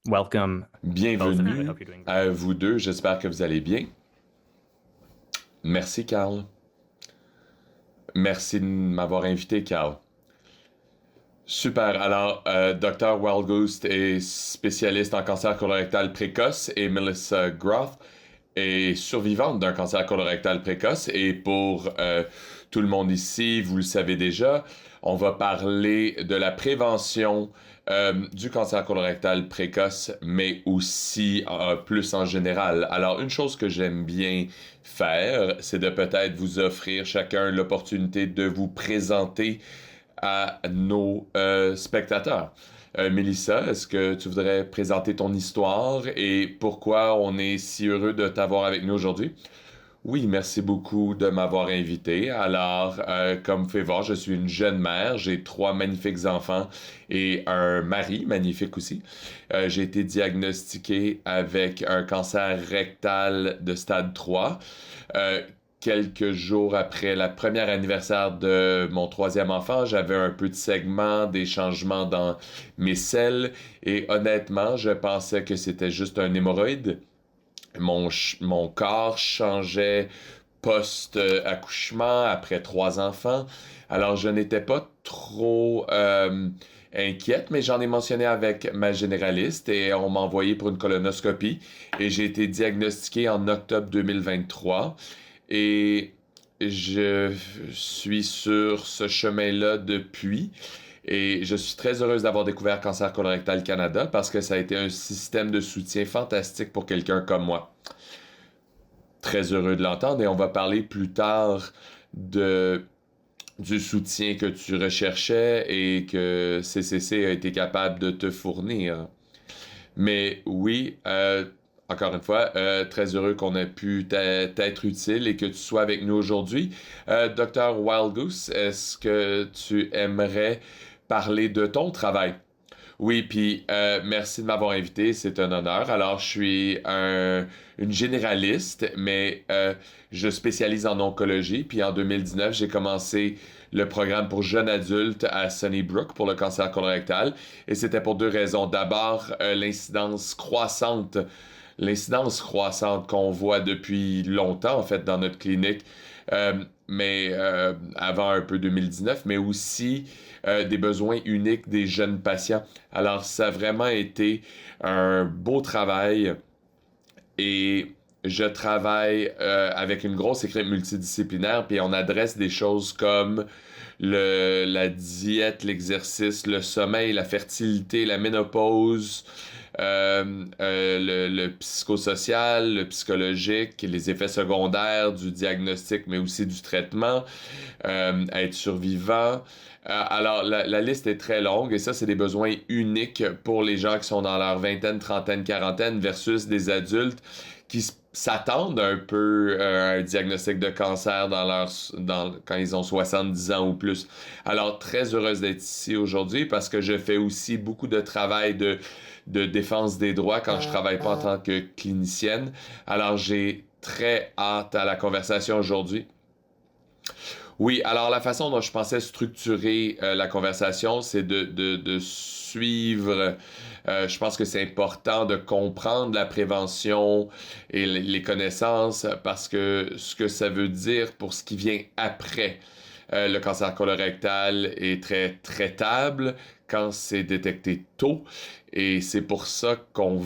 Welcome, both of you. I Bienvenue hope you're doing à great. vous deux. J'espère que vous allez bien. Merci, Carl. Merci de m'avoir invité, Carl. Super. Alors, Dr. Wildgoose est spécialiste en cancer colorectal précoce et Melissa Groth est survivante d'un cancer colorectal précoce. Et pour tout le monde ici, vous le savez déjà, on va parler de la prévention du cancer colorectal précoce, mais aussi plus en général. Alors, une chose que j'aime bien faire, c'est de peut-être vous offrir chacun l'opportunité de vous présenter à nos spectateurs. Mélissa, est-ce que tu voudrais présenter ton histoire et pourquoi on est si heureux de t'avoir avec nous aujourd'hui? Oui, merci beaucoup de m'avoir invité. Alors, comme vous pouvez voir, je suis une jeune mère, j'ai trois magnifiques enfants et un mari magnifique aussi. J'ai été diagnostiqué avec un cancer rectal de stade 3. Euh, Quelques jours après la première anniversaire de mon troisième enfant, j'avais un peu de segment, des changements dans mes selles et honnêtement, je pensais que c'était juste un hémorroïde. Mon corps changeait post-accouchement après trois enfants. Alors, je n'étais pas trop inquiète, mais j'en ai mentionné avec ma généraliste et on m'a envoyé pour une colonoscopie et j'ai été diagnostiqué en octobre 2023 et je suis sur ce chemin-là depuis. Et je suis très heureuse d'avoir découvert Cancer Colorectal Canada parce que ça a été un système de soutien fantastique pour quelqu'un comme moi. Très heureux de l'entendre et on va parler plus tard de, du soutien que tu recherchais et que CCC a été capable de te fournir. Mais oui, encore une fois, très heureux qu'on ait pu t'être utile et que tu sois avec nous aujourd'hui. Dr. Wildgoose, est-ce que tu aimerais parler de ton travail? Oui, puis merci de m'avoir invité, c'est un honneur. Alors, je suis une généraliste, mais je spécialise en oncologie. Puis en 2019, j'ai commencé le programme pour jeunes adultes à Sunnybrook pour le cancer colorectal. Et c'était pour deux raisons. D'abord, l'incidence croissante qu'on voit depuis longtemps, en fait, dans notre clinique, mais avant un peu 2019, mais aussi des besoins uniques des jeunes patients. Alors, ça a vraiment été un beau travail et je travaille avec une grosse équipe multidisciplinaire, puis on adresse des choses comme la diète, l'exercice, le sommeil, la fertilité, la ménopause, le psychosocial, le psychologique, les effets secondaires du diagnostic, mais aussi du traitement, être survivant. Alors, la liste est très longue et ça, c'est des besoins uniques pour les gens qui sont dans leur vingtaine, trentaine, quarantaine versus des adultes qui s'attendent un peu à un diagnostic de cancer quand ils ont 70 ans ou plus. Alors, très heureuse d'être ici aujourd'hui parce que je fais aussi beaucoup de travail de défense des droits quand je travaille pas en tant que clinicienne. Alors, j'ai très hâte à la conversation aujourd'hui. Oui, alors la façon dont je pensais structurer la conversation, c'est de suivre. Je pense que c'est important de comprendre la prévention et les connaissances parce que ce que ça veut dire pour ce qui vient après. Le cancer colorectal est très traitable quand c'est détecté tôt et c'est pour ça qu'en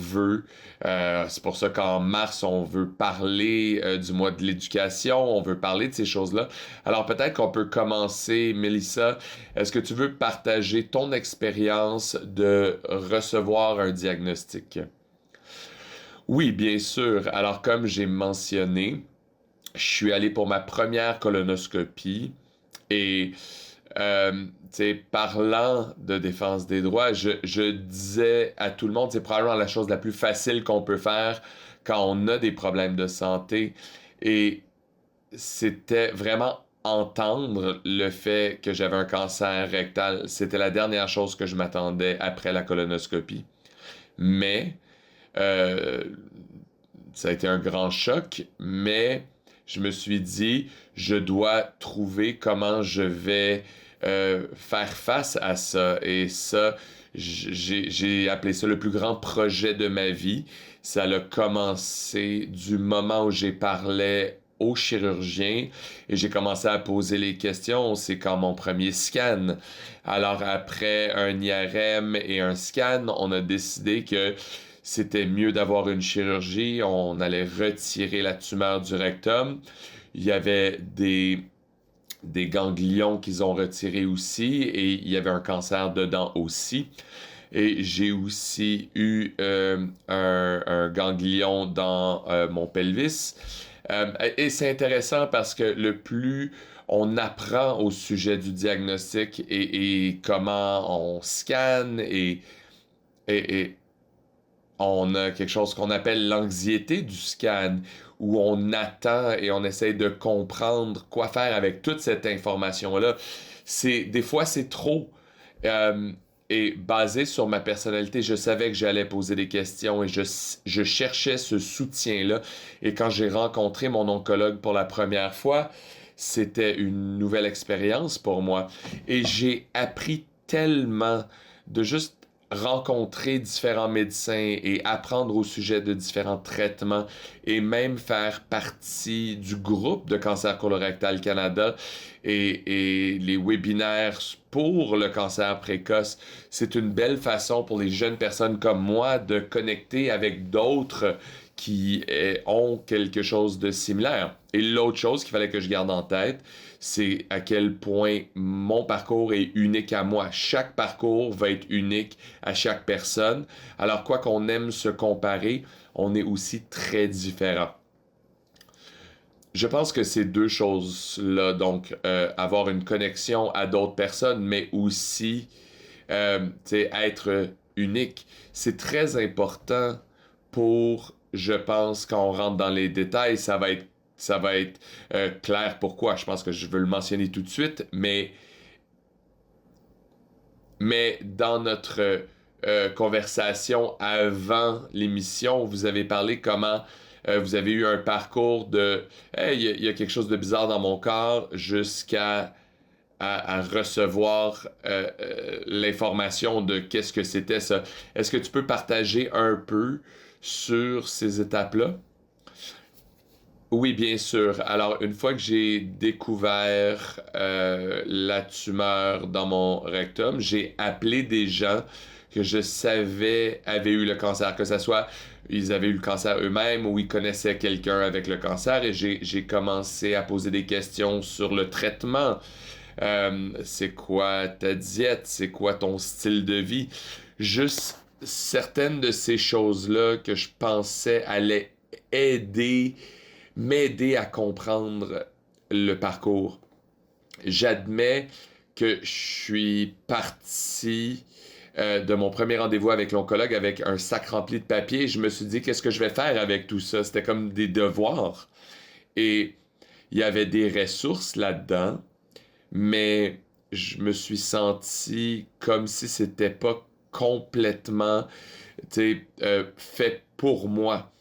mars, on veut parler du mois de l'éducation, on veut parler de ces choses-là. Alors peut-être qu'on peut commencer, Mélissa, est-ce que tu veux partager ton expérience de recevoir un diagnostic? Oui, bien sûr. Alors comme j'ai mentionné, je suis allé pour ma première colonoscopie et parlant de défense des droits, je disais à tout le monde, c'est probablement la chose la plus facile qu'on peut faire quand on a des problèmes de santé. Et c'était vraiment entendre le fait que j'avais un cancer rectal. C'était la dernière chose que je m'attendais après la colonoscopie. Mais euh, ça a été un grand choc, mais je me suis dit, je dois trouver comment je vais faire face à ça. Et ça, j'ai appelé ça le plus grand projet de ma vie. Ça a commencé du moment où j'ai parlé au chirurgien et j'ai commencé à poser les questions. C'est quand mon premier scan. Alors après un IRM et un scan, on a décidé que c'était mieux d'avoir une chirurgie. On allait retirer la tumeur du rectum. Il y avait des ganglions qu'ils ont retirés aussi et il y avait un cancer dedans aussi. Et j'ai aussi eu un ganglion dans mon pelvis. Et c'est intéressant parce que le plus on apprend au sujet du diagnostic et comment on scanne et on a quelque chose qu'on appelle l'anxiété du scan, où on attend et on essaye de comprendre quoi faire avec toute cette information-là. Des fois, c'est trop. Euh, et basé sur ma personnalité, je savais que j'allais poser des questions et je cherchais ce soutien-là. Et quand j'ai rencontré mon oncologue pour la première fois, c'était une nouvelle expérience pour moi. Et j'ai appris tellement de juste rencontrer différents médecins et apprendre au sujet de différents traitements et même faire partie du groupe de Cancer colorectal Canada et les webinaires pour le cancer précoce. C'est une belle façon pour les jeunes personnes comme moi de connecter avec d'autres qui ont quelque chose de similaire. Et l'autre chose qu'il fallait que je garde en tête, c'est à quel point mon parcours est unique à moi. Chaque parcours va être unique à chaque personne. Alors, quoi qu'on aime se comparer, on est aussi très différents. Je pense que ces deux choses-là, donc avoir une connexion à d'autres personnes, mais aussi être unique, c'est très important pour, je pense, quand on rentre dans les détails, ça va être clair pourquoi. Je pense que je veux le mentionner tout de suite, mais dans notre conversation avant l'émission, vous avez parlé comment vous avez eu un parcours de hey, il y a quelque chose de bizarre dans mon corps jusqu'à à recevoir l'information de qu'est-ce que c'était ça. Est-ce que tu peux partager un peu sur ces étapes-là? Oui, bien sûr. Alors, une fois que j'ai découvert la tumeur dans mon rectum, j'ai appelé des gens que je savais avaient eu le cancer, que ce soit ils avaient eu le cancer eux-mêmes ou ils connaissaient quelqu'un avec le cancer, et j'ai commencé à poser des questions sur le traitement. C'est quoi ta diète? C'est quoi ton style de vie? Juste certaines de ces choses-là que je pensais allaient aider m'aider à comprendre le parcours. J'admets que je suis parti de mon premier rendez-vous avec l'oncologue avec un sac rempli de papier. Je me suis dit, qu'est-ce que je vais faire avec tout ça? C'était comme des devoirs. Et il y avait des ressources là-dedans, mais je me suis senti comme si c'était pas complètement fait pour moi.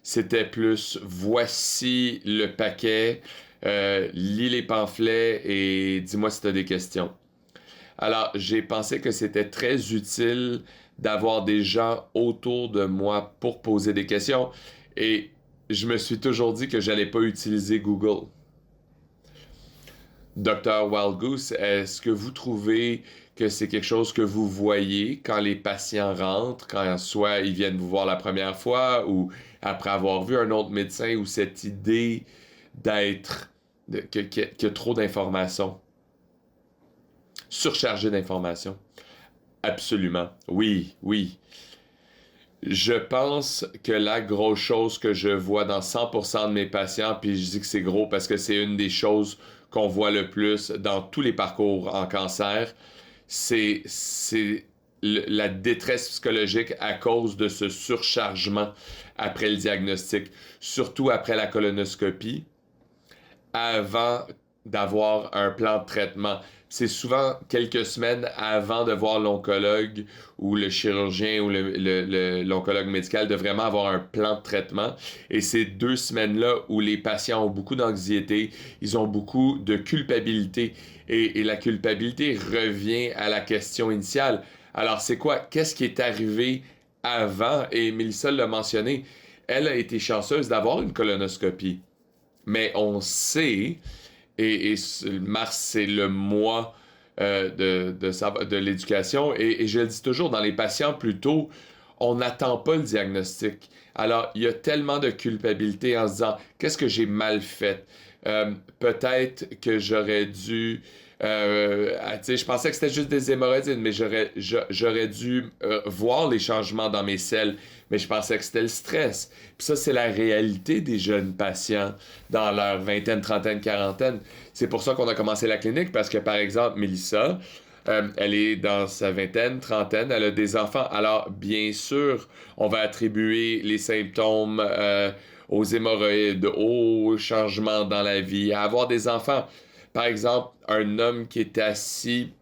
C'était plus, voici le paquet, lis les pamphlets et dis-moi si tu as des questions. Alors, j'ai pensé que c'était très utile d'avoir des gens autour de moi pour poser des questions et je me suis toujours dit que j'allais pas utiliser Google. Docteur Wildgoose, est-ce que vous trouvez que c'est quelque chose que vous voyez quand les patients rentrent, quand soit ils viennent vous voir la première fois ou après avoir vu un autre médecin, ou cette idée qu'il y a trop d'informations, surchargé d'informations? Absolument. Oui, oui. Je pense que la grosse chose que je vois dans 100% de mes patients, puis je dis que c'est gros parce que c'est une des choses qu'on voit le plus dans tous les parcours en cancer, c'est la détresse psychologique à cause de ce surchargement après le diagnostic, surtout après la colonoscopie, avant d'avoir un plan de traitement. C'est souvent quelques semaines avant de voir l'oncologue ou le chirurgien ou l'oncologue médical de vraiment avoir un plan de traitement. Et ces 2 semaines-là où les patients ont beaucoup d'anxiété, ils ont beaucoup de culpabilité. Et la culpabilité revient à la question initiale. Alors, c'est quoi? Qu'est-ce qui est arrivé avant? Et Mélissa l'a mentionné, elle a été chanceuse d'avoir une colonoscopie. Mais on sait, mars, c'est le mois de l'éducation, et je le dis toujours, dans les patients plutôt, on n'attend pas le diagnostic. Alors, il y a tellement de culpabilité en se disant, qu'est-ce que j'ai mal fait? Peut-être que j'aurais dû... tu sais, je pensais que c'était juste des hémorroïdes, mais j'aurais dû voir les changements dans mes selles, mais je pensais que c'était le stress. Puis ça, c'est la réalité des jeunes patients dans leur vingtaine, trentaine, quarantaine. C'est pour ça qu'on a commencé la clinique, parce que, par exemple, Mélissa, elle est dans sa vingtaine, trentaine, elle a des enfants. Alors, bien sûr, on va attribuer les symptômes aux hémorroïdes, aux changements dans la vie, à avoir des enfants. Par exemple, un homme qui est assis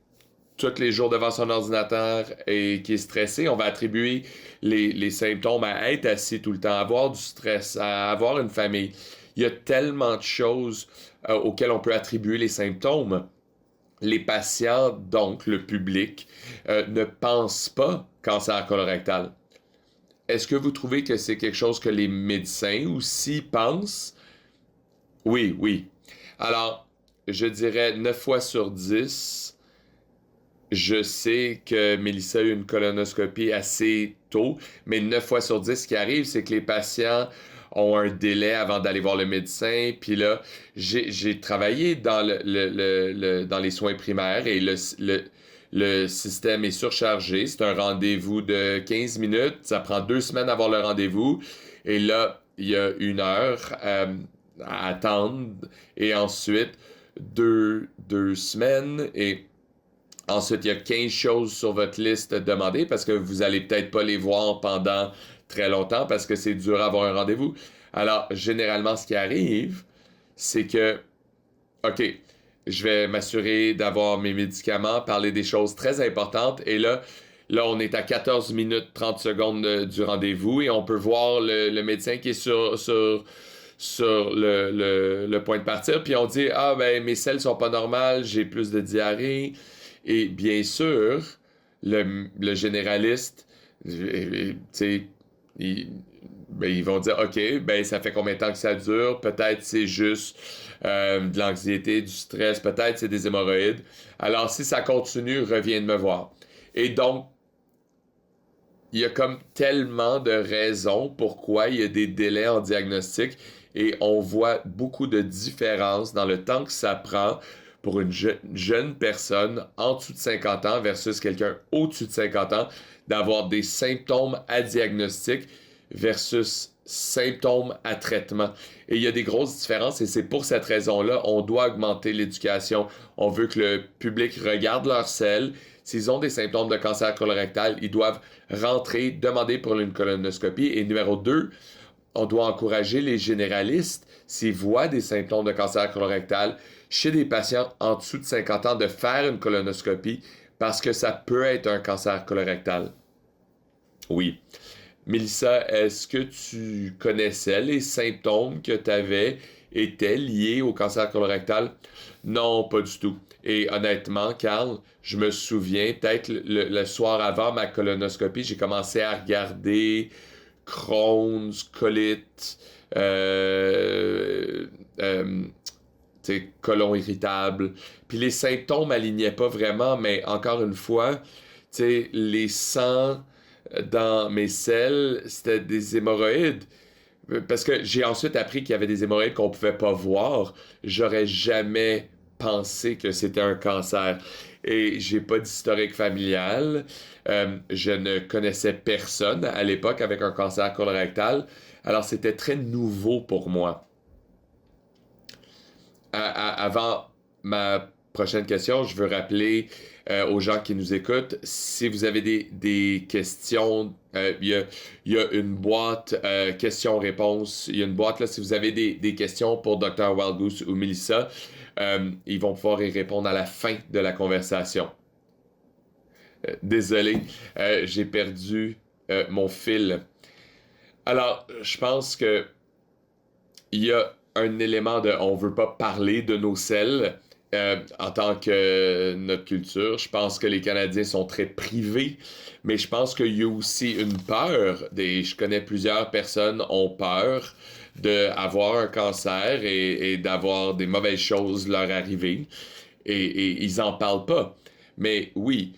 tous les jours devant son ordinateur et qui est stressé, on va attribuer les symptômes à être assis tout le temps, à avoir du stress, à avoir une famille. Il y a tellement de choses auxquelles on peut attribuer les symptômes. Les patients, donc le public, ne pensent pas cancer colorectal. Est-ce que vous trouvez que c'est quelque chose que les médecins aussi pensent? Oui, oui. Alors, je dirais 9 fois sur 10, je sais que Mélissa a eu une colonoscopie assez tôt, mais 9 fois sur 10, ce qui arrive, c'est que les patients ont un délai avant d'aller voir le médecin. Puis là, j'ai travaillé dans dans les soins primaires et le système est surchargé. C'est un rendez-vous de 15 minutes. Ça prend 2 semaines à avoir le rendez-vous. Et là, il y a 1 heure à attendre. Et ensuite, deux semaines. Et ensuite, il y a 15 choses sur votre liste demandées parce que vous allez peut-être pas les voir pendant très longtemps parce que c'est dur à avoir un rendez-vous. Alors, généralement, ce qui arrive, c'est que, OK, je vais m'assurer d'avoir mes médicaments, parler des choses très importantes. Et là, on est à 14 minutes 30 secondes du rendez-vous et on peut voir le médecin qui est sur le point de partir. Puis on dit, ah ben, mes selles sont pas normales, j'ai plus de diarrhée. Et bien sûr, le généraliste, tu sais, ils vont dire, OK, ben ça fait combien de temps que ça dure? Peut-être c'est juste de l'anxiété, du stress, peut-être c'est des hémorroïdes. Alors si ça continue, reviens de me voir. Et donc, il y a comme tellement de raisons pourquoi il y a des délais en diagnostic et on voit beaucoup de différences dans le temps que ça prend pour une jeune personne en dessous de 50 ans versus quelqu'un au-dessus de 50 ans d'avoir des symptômes à diagnostic versus symptômes à traitement. Et il y a des grosses différences et c'est pour cette raison-là, on doit augmenter l'éducation. On veut que le public regarde leurs selles. S'ils ont des symptômes de cancer colorectal, ils doivent rentrer, demander pour une colonoscopie. Et numéro 2, on doit encourager les généralistes, s'ils voient des symptômes de cancer colorectal chez des patients en dessous de 50 ans, de faire une colonoscopie parce que ça peut être un cancer colorectal. Oui. Mélissa, est-ce que tu connaissais les symptômes que tu avais étaient liés au cancer colorectal? Non, pas du tout. Et honnêtement, Carl, je me souviens, peut-être le soir avant ma colonoscopie, j'ai commencé à regarder Crohn's, colite, colon irritable. Puis les symptômes m'alignaient pas vraiment, mais encore une fois, les sangs dans mes selles, c'était des hémorroïdes. Parce que j'ai ensuite appris qu'il y avait des hémorroïdes qu'on pouvait pas voir. J'aurais jamais pensé que c'était un cancer. Et j'ai pas d'historique familial. Je ne connaissais personne à l'époque avec un cancer colorectal. Alors c'était très nouveau pour moi. Avant ma prochaine question, je veux rappeler aux gens qui nous écoutent, si vous avez des questions, il y a une boîte questions-réponses. Il y a une boîte là, si vous avez des questions pour Dr. Wildgoose ou Melissa, ils vont pouvoir y répondre à la fin de la conversation. Désolé, j'ai perdu mon fil. Alors, je pense que il y a un élément de on veut pas parler de nos selles. en tant que notre culture. Je pense que les Canadiens sont très privés, mais je pense qu'il y a aussi une peur. Je connais plusieurs personnes ont peur d'avoir un cancer et d'avoir des mauvaises choses leur arriver et ils en parlent pas. Mais oui,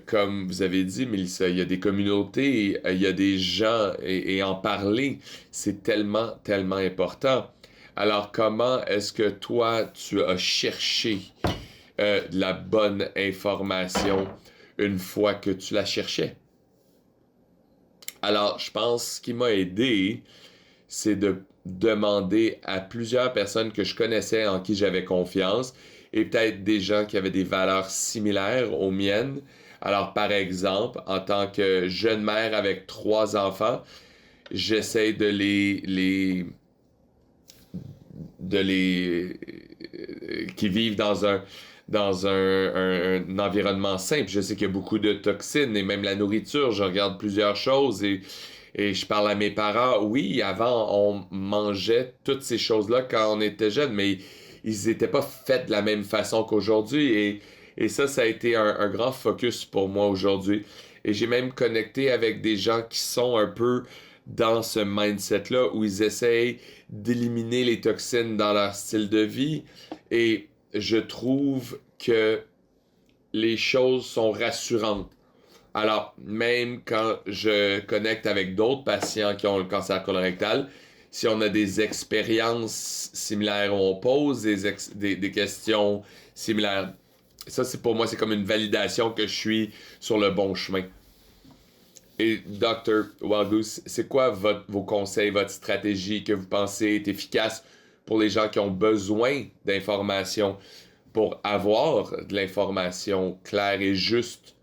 comme vous avez dit, Mélissa, il y a des communautés, il y a des gens et en parler, c'est tellement, tellement important. Alors, comment est-ce que toi, tu as cherché de la bonne information une fois que tu la cherchais? Alors, je pense ce qui m'a aidé, c'est de demander à plusieurs personnes que je connaissais, en qui j'avais confiance, et peut-être des gens qui avaient des valeurs similaires aux miennes. Alors, par exemple, en tant que jeune mère avec 3 enfants, j'essaie de les qui vivent dans un environnement simple. Je sais qu'il y a beaucoup de toxines et même la nourriture, je regarde plusieurs choses et je parle à mes parents. Oui, avant, on mangeait toutes ces choses-là quand on était jeune, mais ils n'étaient pas faits de la même façon qu'aujourd'hui. Et ça a été un grand focus pour moi aujourd'hui. Et j'ai même connecté avec des gens qui sont un peu dans ce mindset-là où ils essayent d'éliminer les toxines dans leur style de vie. Et je trouve que les choses sont rassurantes. Alors, même quand je connecte avec d'autres patients qui ont le cancer colorectal, si on a des expériences similaires, on pose des questions similaires. Ça, c'est pour moi, c'est comme une validation que je suis sur le bon chemin. Et Dr. Walgus, c'est quoi vos conseils, votre stratégie que vous pensez est efficace pour les gens qui ont besoin d'informations, pour avoir de l'information claire et juste?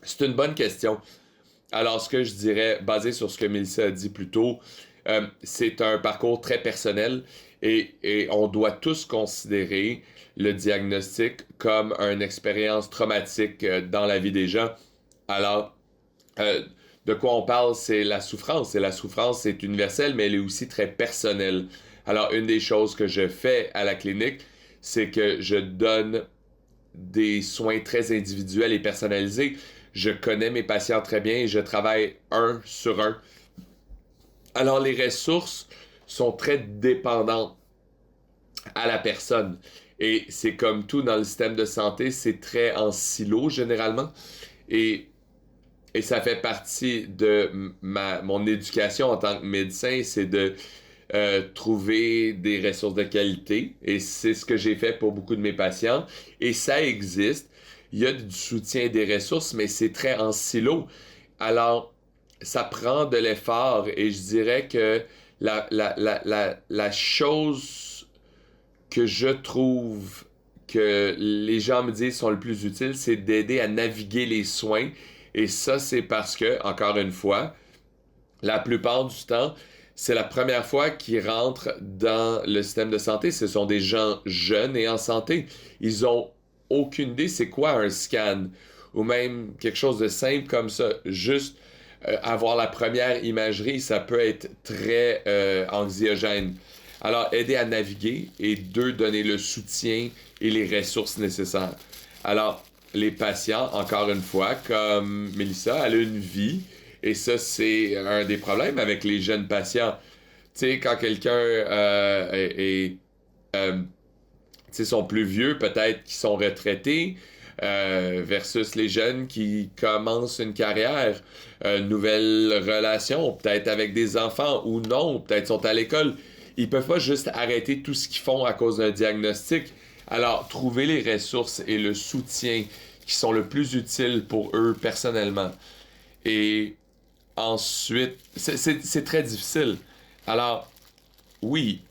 C'est une bonne question. Alors, ce que je dirais, basé sur ce que Mélissa a dit plus tôt, c'est un parcours très personnel et on doit tous considérer le diagnostic comme une expérience traumatique dans la vie des gens. Alors, euh, de quoi on parle, c'est la souffrance. Et la souffrance, c'est universelle, mais elle est aussi très personnelle. Alors, une des choses que je fais à la clinique, c'est que je donne des soins très individuels et personnalisés. Je connais mes patients très bien et je travaille un sur un. Alors, les ressources sont très dépendantes à la personne. Et c'est comme tout dans le système de santé, c'est très en silo généralement. Et Et ça fait partie de mon éducation en tant que médecin, c'est de trouver des ressources de qualité. Et c'est ce que j'ai fait pour beaucoup de mes patients. Et ça existe. Il y a du soutien des ressources, mais c'est très en silo. Alors, ça prend de l'effort. Et je dirais que la chose que je trouve que les gens me disent sont le plus utile, c'est d'aider à naviguer les soins. Et ça, c'est parce que, encore une fois, la plupart du temps, c'est la première fois qu'ils rentrent dans le système de santé. Ce sont des gens jeunes et en santé. Ils ont aucune idée c'est quoi un scan ou même quelque chose de simple comme ça. Juste avoir la première imagerie, ça peut être très anxiogène. Alors, aider à naviguer et deux, donner le soutien et les ressources nécessaires. Alors, les patients, encore une fois, comme Mélissa, elle a une vie. Et ça, c'est un des problèmes avec les jeunes patients. Tu sais, quand quelqu'un sont plus vieux, peut-être qu'ils sont retraités, versus les jeunes qui commencent une carrière, nouvelle relation, peut-être avec des enfants ou non, peut-être sont à l'école. Ils peuvent pas juste arrêter tout ce qu'ils font à cause d'un diagnostic. Alors, trouver les ressources et le soutien qui sont le plus utiles pour eux personnellement. Et ensuite, c'est très difficile. Alors, oui,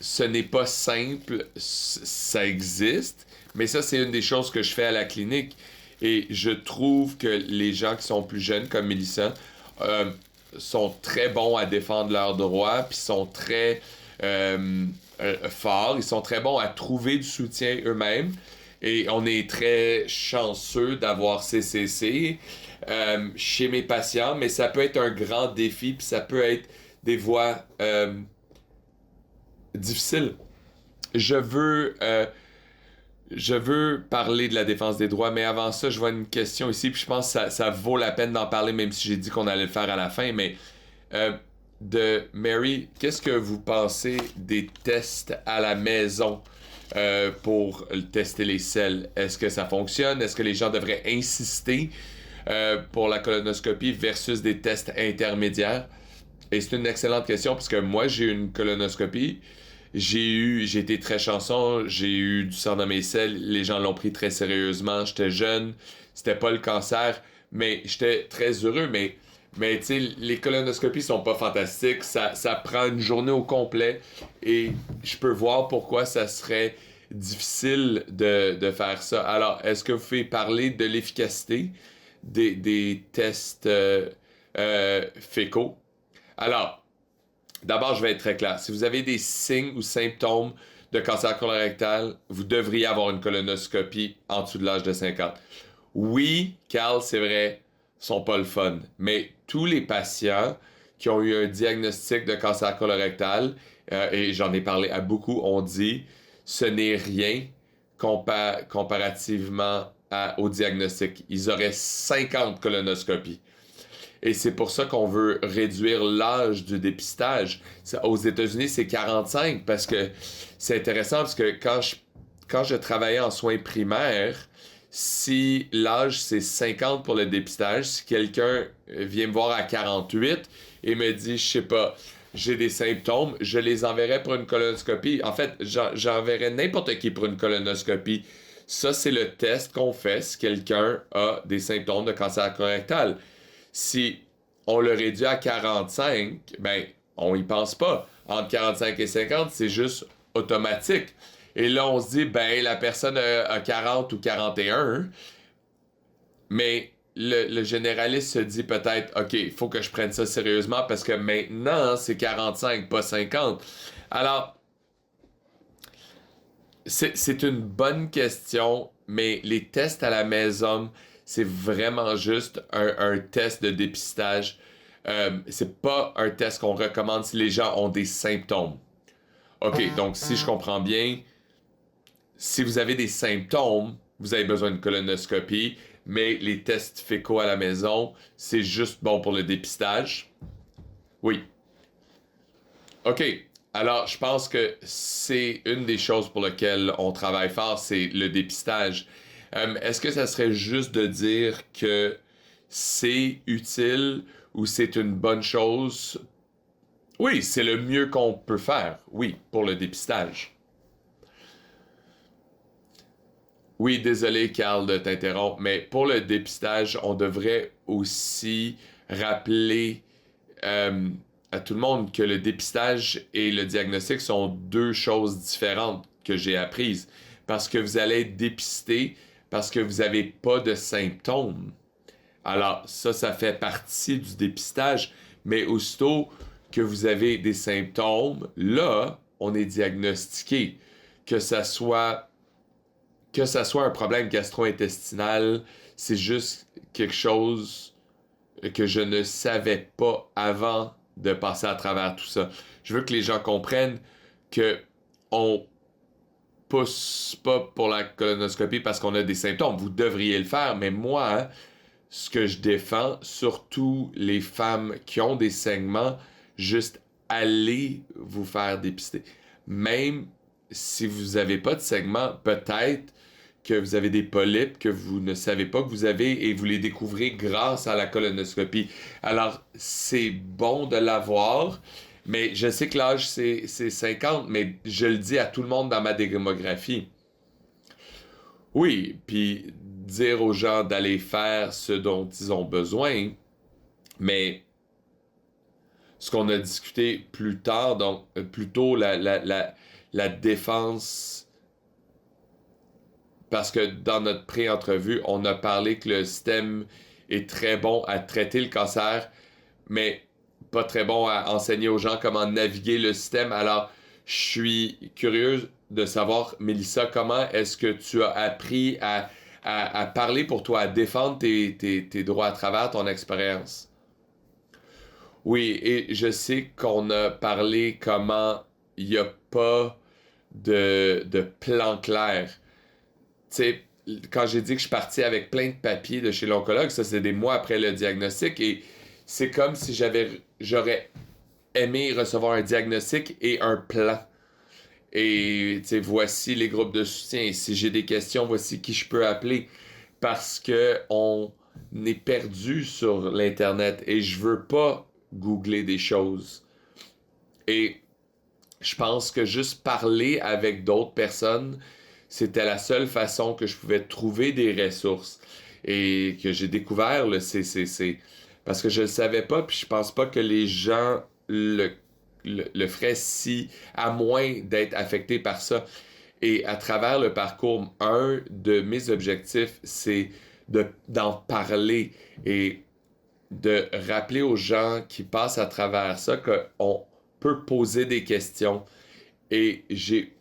ce n'est pas simple, ça existe, mais ça, c'est une des choses que je fais à la clinique. Et je trouve que les gens qui sont plus jeunes, comme Mélissa, sont très bons à défendre leurs droits, puis sont très forts, ils sont très bons à trouver du soutien eux-mêmes. Et on est très chanceux d'avoir CCC chez mes patients, mais ça peut être un grand défi, puis ça peut être des voies difficiles. Je veux Je veux parler de la défense des droits, mais avant ça, je vois une question ici, puis je pense que ça vaut la peine d'en parler, même si j'ai dit qu'on allait le faire à la fin, mais euh, de Mary, qu'est-ce que vous pensez des tests à la maison pour tester les selles? Est-ce que ça fonctionne? Est-ce que les gens devraient insister pour la colonoscopie versus des tests intermédiaires? Et c'est une excellente question parce que moi, j'ai eu une colonoscopie. J'ai été très chanceux, j'ai eu du sang dans mes selles, les gens l'ont pris très sérieusement, j'étais jeune, c'était pas le cancer, mais j'étais très heureux, mais tu sais, les colonoscopies sont pas fantastiques, ça prend une journée au complet, et je peux voir pourquoi ça serait difficile de faire ça. Alors, est-ce que vous pouvez parler de l'efficacité des tests fécaux? Alors, d'abord, je vais être très clair. Si vous avez des signes ou symptômes de cancer colorectal, vous devriez avoir une colonoscopie en dessous de l'âge de 50. Oui, Carl, c'est vrai, sont pas le fun. Mais tous les patients qui ont eu un diagnostic de cancer colorectal, et j'en ai parlé à beaucoup, ont dit ce n'est rien comparativement au diagnostic. Ils auraient 50 colonoscopies. Et c'est pour ça qu'on veut réduire l'âge du dépistage. Aux États-Unis, c'est 45 parce que c'est intéressant parce que quand je travaillais en soins primaires, si l'âge c'est 50 pour le dépistage, si quelqu'un vient me voir à 48 et me dit, je sais pas, j'ai des symptômes, je les enverrais pour une colonoscopie. En fait, j'enverrais n'importe qui pour une colonoscopie. Ça, c'est le test qu'on fait si quelqu'un a des symptômes de cancer colorectal. Si on le réduit à 45, ben, on y pense pas. Entre 45 et 50, c'est juste automatique. Et là, on se dit, ben, la personne a 40 ou 41, mais le généraliste se dit peut-être, OK, il faut que je prenne ça sérieusement parce que maintenant, c'est 45, pas 50. Alors, c'est une bonne question, mais les tests à la maison, c'est vraiment juste un test de dépistage. C'est pas un test qu'on recommande si les gens ont des symptômes. OK, donc si je comprends bien, si vous avez des symptômes, vous avez besoin d'une colonoscopie, mais les tests fécaux à la maison, c'est juste bon pour le dépistage. Oui. OK. Alors, je pense que c'est une des choses pour lesquelles on travaille fort, c'est le dépistage. Est-ce que ça serait juste de dire que c'est utile ou c'est une bonne chose? Oui, c'est le mieux qu'on peut faire, oui, pour le dépistage. Oui, désolé, Carl, de t'interrompre, mais pour le dépistage, on devrait aussi rappeler euh, à tout le monde que le dépistage et le diagnostic sont deux choses différentes que j'ai apprises. Parce que vous allez être dépisté parce que vous n'avez pas de symptômes. Alors, ça fait partie du dépistage, mais aussitôt que vous avez des symptômes, là, on est diagnostiqué. Que ça soit un problème gastro-intestinal, c'est juste quelque chose que je ne savais pas avant de passer à travers tout ça. Je veux que les gens comprennent que on pousse pas pour la colonoscopie parce qu'on a des symptômes. Vous devriez le faire, mais moi, hein, ce que je défends, surtout les femmes qui ont des saignements, juste allez vous faire dépister. Même si vous n'avez pas de saignement, peut-être que vous avez des polypes que vous ne savez pas que vous avez et vous les découvrez grâce à la colonoscopie. Alors, c'est bon de l'avoir, mais je sais que l'âge, c'est 50, mais je le dis à tout le monde dans ma démographie. Oui, puis dire aux gens d'aller faire ce dont ils ont besoin, mais ce qu'on a discuté plus tard, donc plutôt la défense, parce que dans notre pré-entrevue, on a parlé que le système est très bon à traiter le cancer, mais pas très bon à enseigner aux gens comment naviguer le système. Alors, je suis curieux de savoir, Mélissa, comment est-ce que tu as appris à parler pour toi, à défendre tes droits à travers ton expérience? Oui, et je sais qu'on a parlé comment il n'y a pas de plan clair. sais, quand j'ai dit que je partais avec plein de papiers de chez l'oncologue, ça c'est des mois après le diagnostic et c'est comme si j'aurais aimé recevoir un diagnostic et un plan. Et tu sais, voici les groupes de soutien. Si j'ai des questions, voici qui je peux appeler. Parce que on est perdu sur l'Internet et je veux pas googler des choses. Et je pense que juste parler avec d'autres personnes, c'était la seule façon que je pouvais trouver des ressources. Et que j'ai découvert le CCC. Parce que je le savais pas, puis je pense pas que les gens le feraient si, à moins d'être affectés par ça. Et à travers le parcours, un de mes objectifs, c'est d'en parler et de rappeler aux gens qui passent à travers ça qu'on peut poser des questions. Et j'ai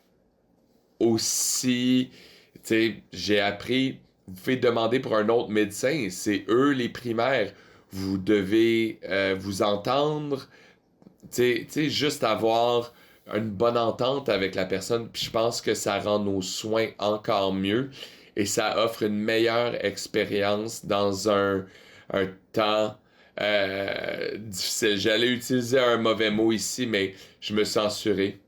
aussi, tu sais, j'ai appris, vous pouvez demander pour un autre médecin, c'est eux les primaires. Vous devez vous entendre, tu sais, juste avoir une bonne entente avec la personne, puis je pense que ça rend nos soins encore mieux et ça offre une meilleure expérience dans un temps difficile. J'allais utiliser un mauvais mot ici, mais je me censurais.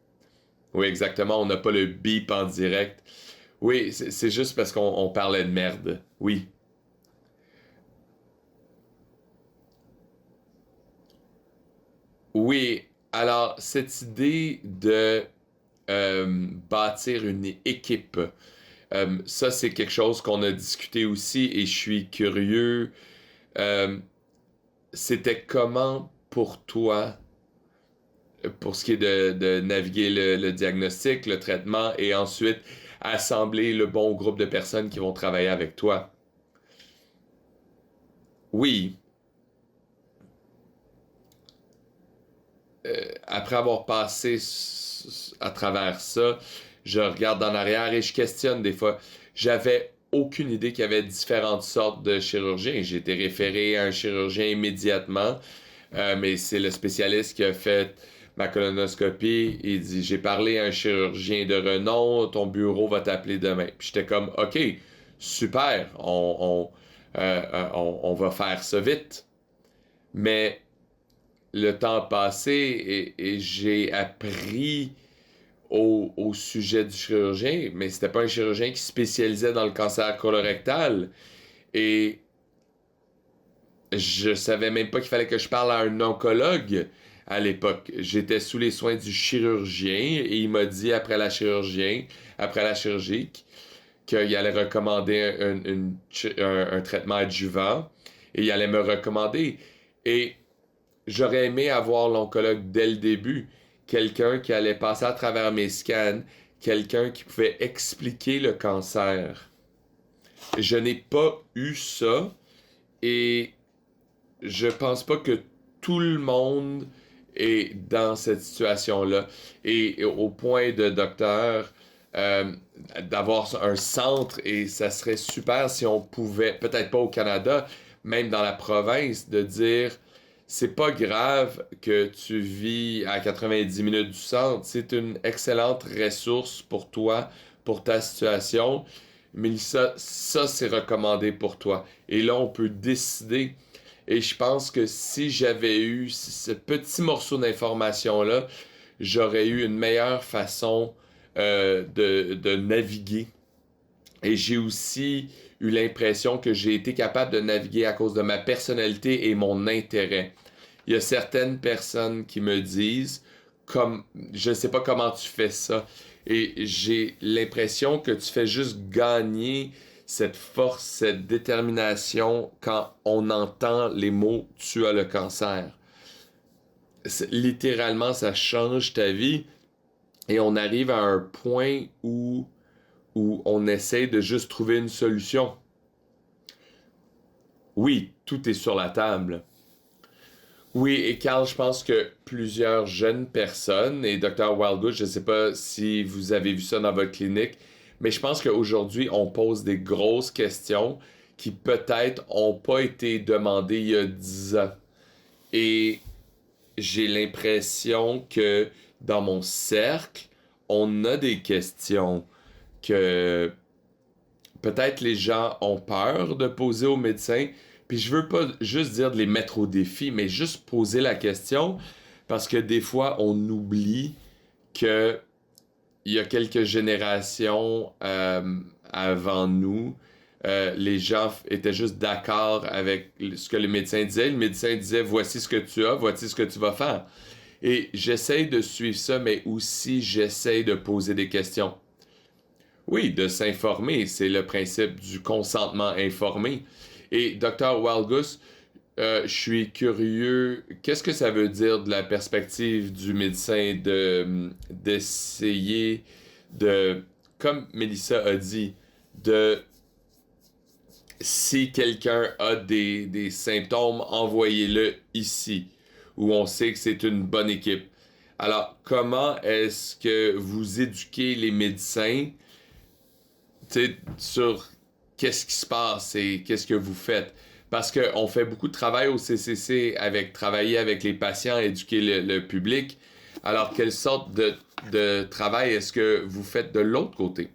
Oui, exactement, on n'a pas le bip en direct. Oui, c'est juste parce qu'on parlait de merde. Oui. Oui, alors cette idée de bâtir une équipe, ça c'est quelque chose qu'on a discuté aussi et je suis curieux. Euh, C'était comment pour toi, pour ce qui est de naviguer le diagnostic, le traitement et ensuite assembler le bon groupe de personnes qui vont travailler avec toi? Oui, après avoir passé à travers ça, je regarde en arrière et je questionne des fois. J'avais aucune idée qu'il y avait différentes sortes de chirurgiens. J'ai été référé à un chirurgien immédiatement, mais c'est le spécialiste qui a fait ma colonoscopie. Il dit, j'ai parlé à un chirurgien de renom, ton bureau va t'appeler demain. Puis j'étais comme, OK, super, on va faire ça vite. Mais le temps a passé et j'ai appris au sujet du chirurgien, mais c'était pas un chirurgien qui spécialisait dans le cancer colorectal. Et je savais même pas qu'il fallait que je parle à un oncologue à l'époque. J'étais sous les soins du chirurgien et il m'a dit après la chirurgie, qu'il allait recommander un traitement adjuvant et il allait me recommander. Et j'aurais aimé avoir l'oncologue dès le début, quelqu'un qui allait passer à travers mes scans, quelqu'un qui pouvait expliquer le cancer. Je n'ai pas eu ça et je pense pas que tout le monde est dans cette situation-là. Et au point de docteur, euh, d'avoir un centre, et ça serait super si on pouvait, peut-être pas au Canada, même dans la province, de dire c'est pas grave que tu vis à 90 minutes du centre, c'est une excellente ressource pour toi, pour ta situation. Mais ça c'est recommandé pour toi. Et là, on peut décider. Et je pense que si j'avais eu ce petit morceau d'information-là, j'aurais eu une meilleure façon de naviguer. Et j'ai aussi eu l'impression que j'ai été capable de naviguer à cause de ma personnalité et mon intérêt. Il y a certaines personnes qui me disent, comme, je ne sais pas comment tu fais ça. Et j'ai l'impression que tu fais juste gagner cette force, cette détermination quand on entend les mots tu as le cancer. Littéralement, ça change ta vie et on arrive à un point où on essaie de juste trouver une solution. Oui, tout est sur la table. Oui, et Carl, je pense que plusieurs jeunes personnes, et Dr. Wildgood, je ne sais pas si vous avez vu ça dans votre clinique, mais je pense qu'aujourd'hui, on pose des grosses questions qui peut-être n'ont pas été demandées il y a 10 ans. Et j'ai l'impression que dans mon cercle, on a des questions que peut-être les gens ont peur de poser aux médecins, puis je veux pas juste dire de les mettre au défi, mais juste poser la question, parce que des fois, on oublie que il y a quelques générations avant nous, les gens étaient juste d'accord avec ce que le médecin disait. Le médecin disait, voici ce que tu as, voici ce que tu vas faire. Et j'essaye de suivre ça, mais aussi j'essaye de poser des questions. Oui, de s'informer, c'est le principe du consentement informé. Et Dr. Walgus, je suis curieux, qu'est-ce que ça veut dire de la perspective du médecin d'essayer de, comme Mélissa a dit, de si quelqu'un a des symptômes, envoyez-le ici, où on sait que c'est une bonne équipe. Alors, comment est-ce que vous éduquez les médecins, tu sais, sur qu'est-ce qui se passe et qu'est-ce que vous faites? Parce qu'on fait beaucoup de travail au CCC avec travailler avec les patients, éduquer le public. Alors, quelle sorte de travail est-ce que vous faites de l'autre côté?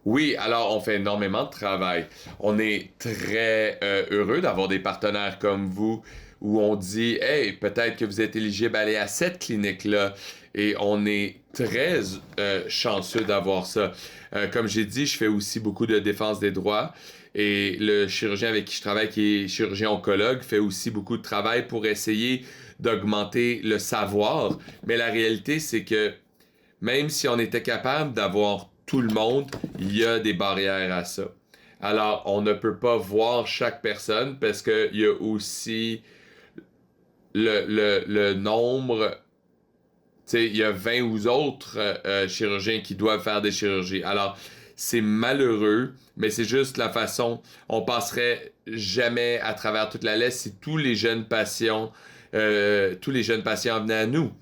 Oui, alors on fait énormément de travail. On est très heureux d'avoir des partenaires comme vous où on dit, hey, peut-être que vous êtes éligible à aller à cette clinique-là. Et on est très chanceux d'avoir ça. Comme j'ai dit, je fais aussi beaucoup de défense des droits. Et le chirurgien avec qui je travaille, qui est chirurgien oncologue, fait aussi beaucoup de travail pour essayer d'augmenter le savoir. Mais la réalité, c'est que même si on était capable d'avoir tout le monde, il y a des barrières à ça. Alors, on ne peut pas voir chaque personne parce qu'il y a aussi le nombre. Tu sais, il y a 20 ou autres chirurgiens qui doivent faire des chirurgies. Alors, c'est malheureux, mais c'est juste la façon. On passerait jamais à travers toute la liste si tous les jeunes patients venaient à nous.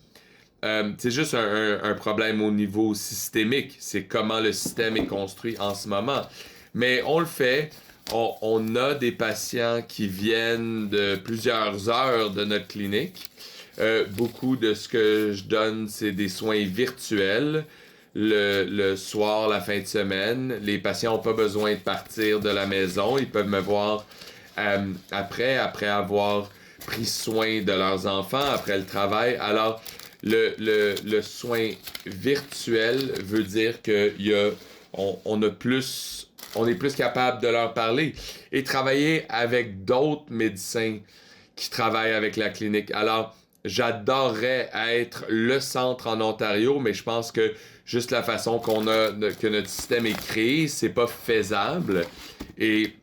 C'est juste un problème au niveau systémique. C'est comment le système est construit en ce moment. Mais on le fait. On a des patients qui viennent de plusieurs heures de notre clinique. Beaucoup de ce que je donne, c'est des soins virtuels. Le soir, la fin de semaine. Les patients n'ont pas besoin de partir de la maison. Ils peuvent me voir après avoir pris soin de leurs enfants, après le travail. Alors, le soin virtuel veut dire on a plus, on est plus capable de leur parler et travailler avec d'autres médecins qui travaillent avec la clinique. Alors, j'adorerais être le centre en Ontario, mais je pense que juste la façon que notre système est créé, c'est pas faisable. Et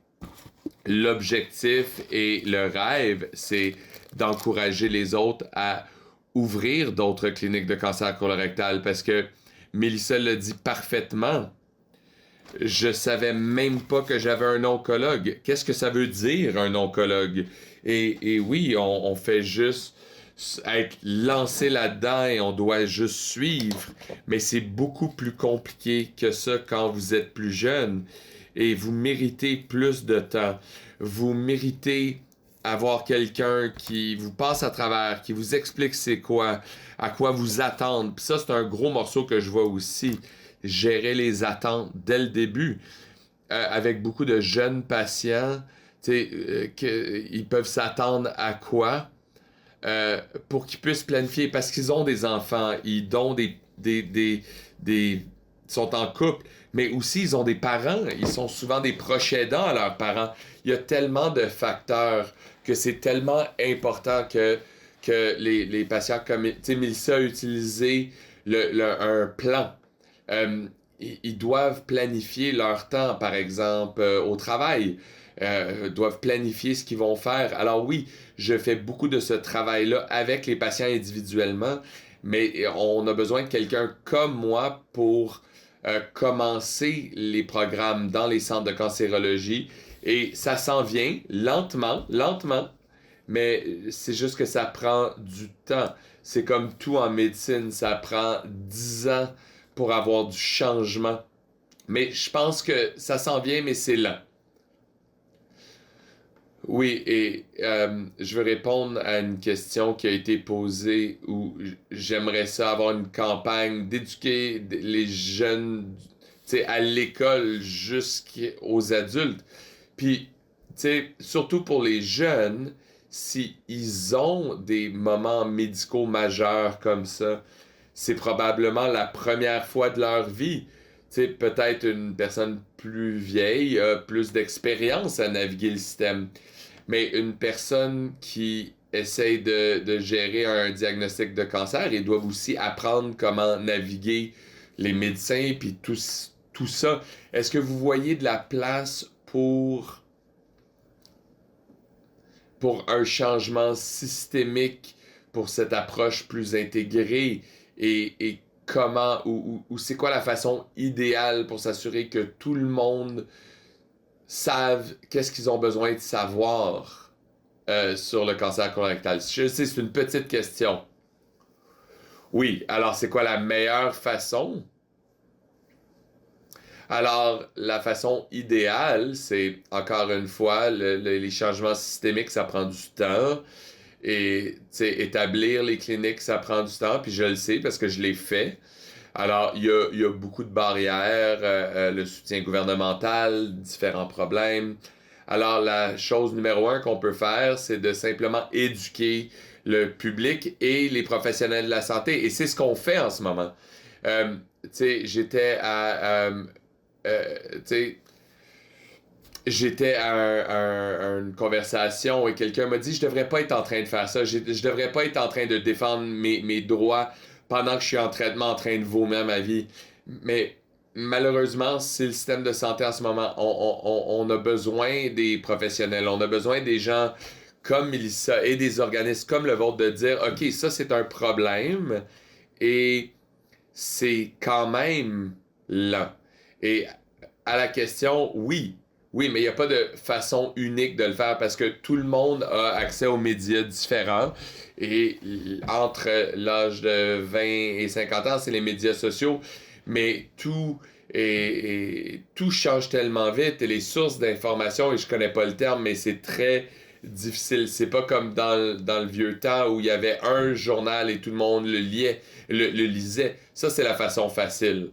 l'objectif et le rêve, c'est d'encourager les autres à ouvrir d'autres cliniques de cancer colorectal parce que Mélissa l'a dit parfaitement. Je savais même pas que j'avais un oncologue. Qu'est-ce que ça veut dire un oncologue? Et oui, on fait juste être lancé là-dedans et on doit juste suivre. Mais c'est beaucoup plus compliqué que ça quand vous êtes plus jeune. Et vous méritez plus de temps. Vous méritez avoir quelqu'un qui vous passe à travers, qui vous explique c'est quoi, à quoi vous attendre. Puis ça, c'est un gros morceau que je vois aussi. Gérer les attentes dès le début. Avec beaucoup de jeunes patients, ils peuvent s'attendre à quoi pour qu'ils puissent planifier parce qu'ils ont des enfants, ils ont ils sont en couple, mais aussi ils ont des parents, ils sont souvent des proches aidants à leurs parents. Il y a tellement de facteurs que c'est tellement important que les patients, comme Mélissa a utilisé un plan. Ils doivent planifier leur temps, par exemple, au travail. Doivent planifier ce qu'ils vont faire. Alors oui, je fais beaucoup de ce travail-là avec les patients individuellement, mais on a besoin de quelqu'un comme moi pour commencer les programmes dans les centres de cancérologie. Et ça s'en vient lentement, lentement, mais c'est juste que ça prend du temps. C'est comme tout en médecine, ça prend 10 ans pour avoir du changement. Mais je pense que ça s'en vient, mais c'est lent. Oui, et je veux répondre à une question qui a été posée où j'aimerais ça avoir une campagne d'éduquer les jeunes sais, à l'école jusqu'aux adultes. Puis, tu sais, surtout pour les jeunes, si ils ont des moments médicaux majeurs comme ça, c'est probablement la première fois de leur vie. Tu sais, peut-être une personne plus vieille a plus d'expérience à naviguer le système. Mais une personne qui essaye de gérer un diagnostic de cancer, ils doivent aussi apprendre comment naviguer les médecins puis tout ça. Est-ce que vous voyez de la place pour un changement systémique, pour cette approche plus intégrée et comment ou c'est quoi la façon idéale pour s'assurer que tout le monde savent qu'est-ce qu'ils ont besoin de savoir sur le cancer colorectal? Je sais, c'est une petite question. Oui, alors c'est quoi la meilleure façon? Alors, la façon idéale, c'est, encore une fois, les changements systémiques, ça prend du temps. Et, tu sais, établir les cliniques, ça prend du temps. Puis je le sais parce que je l'ai fait. Alors, il y a beaucoup de barrières, le soutien gouvernemental, différents problèmes. Alors, la chose numéro un qu'on peut faire, c'est de simplement éduquer le public et les professionnels de la santé. Et c'est ce qu'on fait en ce moment. Tu sais, tu sais, j'étais à une conversation et quelqu'un m'a dit je devrais pas être en train de faire ça, je devrais pas être en train de défendre mes droits pendant que je suis en traitement en train de vomir ma vie. Mais malheureusement, c'est le système de santé en ce moment. On a besoin des professionnels, on a besoin des gens comme Melissa et des organismes comme le vôtre de dire OK, ça c'est un problème et c'est quand même là. Et à la question, oui. Oui, mais il n'y a pas de façon unique de le faire parce que tout le monde a accès aux médias différents. Et entre l'âge de 20 et 50 ans, c'est les médias sociaux. Mais tout change tellement vite et les sources d'information, et je connais pas le terme, mais c'est très difficile. C'est pas comme dans le vieux temps où il y avait un journal et tout le monde le lisait. Ça, c'est la façon facile.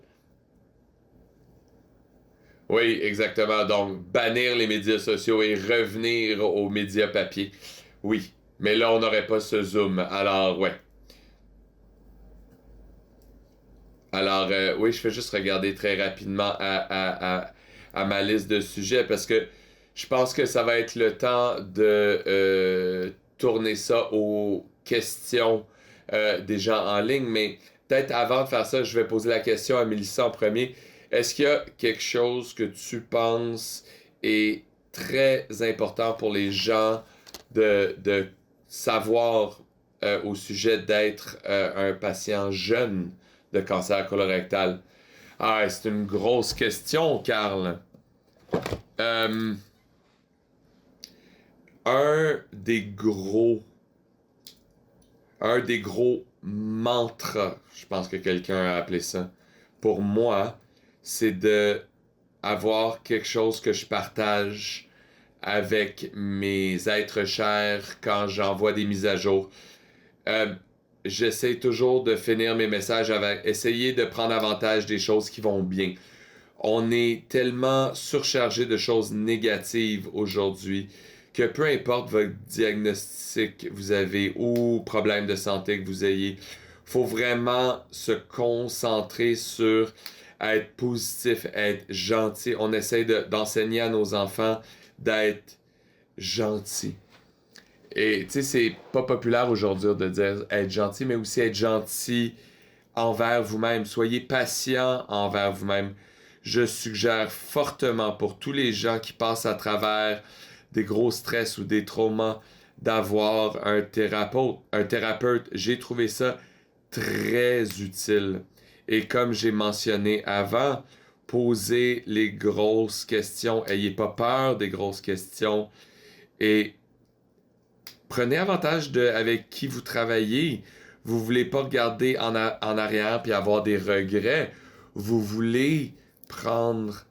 Oui, exactement. Donc, bannir les médias sociaux et revenir aux médias papier. Oui. Mais là, on n'aurait pas ce zoom. Alors, ouais. Alors, oui, je fais juste regarder très rapidement à ma liste de sujets parce que je pense que ça va être le temps de tourner ça aux questions des gens en ligne. Mais peut-être avant de faire ça, je vais poser la question à Mélissa en premier. Est-ce qu'il y a quelque chose que tu penses est très important pour les gens de savoir au sujet d'être un patient jeune de cancer colorectal? Ah, c'est une grosse question, Carl. Euh, un des gros, un des gros mantras, je pense que quelqu'un a appelé ça, pour moi, c'est de avoir quelque chose que je partage avec mes êtres chers quand j'envoie des mises à jour. Euh, J'essaie toujours de finir mes messages avec essayer de prendre avantage des choses qui vont bien. On est tellement surchargé de choses négatives aujourd'hui que peu importe votre diagnostic que vous avez ou problème de santé que vous ayez, faut vraiment se concentrer sur être positif, être gentil. On essaie d'enseigner à nos enfants d'être gentils. Et tu sais, c'est pas populaire aujourd'hui de dire être gentil, mais aussi être gentil envers vous-même. Soyez patient envers vous-même. Je suggère fortement pour tous les gens qui passent à travers des gros stress ou des traumas d'avoir un thérapeute. Un thérapeute, j'ai trouvé ça très utile. Et comme j'ai mentionné avant, posez les grosses questions. Ayez pas peur des grosses questions. Et prenez avantage de avec qui vous travaillez. Vous voulez pas regarder en arrière puis avoir des regrets. Vous voulez prendre